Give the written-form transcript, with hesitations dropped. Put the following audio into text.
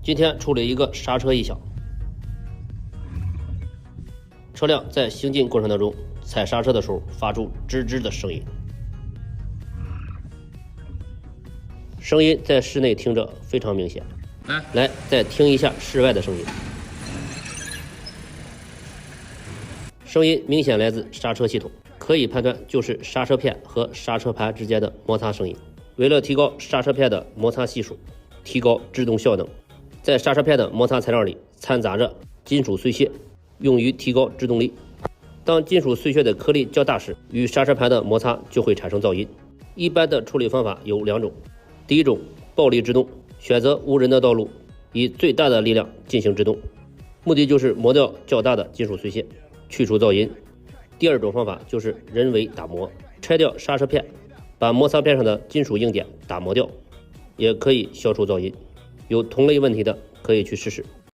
今天处理一个刹车异响，车辆在行进过程当中踩刹车的时候发出吱吱的声音，声音在室内听着非常明显。来，再听一下室外的声音，声音明显来自刹车系统，可以判断就是刹车片和刹车盘之间的摩擦声音。为了提高刹车片的摩擦系数，提高制动效能，在刹车片的摩擦材料里掺杂着金属碎屑，用于提高制动力。当金属碎屑的颗粒较大时，与刹车盘的摩擦就会产生噪音。一般的处理方法有两种，第一种，暴力制动，选择无人的道路，以最大的力量进行制动，目的就是磨掉较大的金属碎屑，去除噪音。第二种方法就是人为打磨，拆掉刹车片，把摩擦片上的金属硬点打磨掉，也可以消除噪音。有同类问题的可以去试试。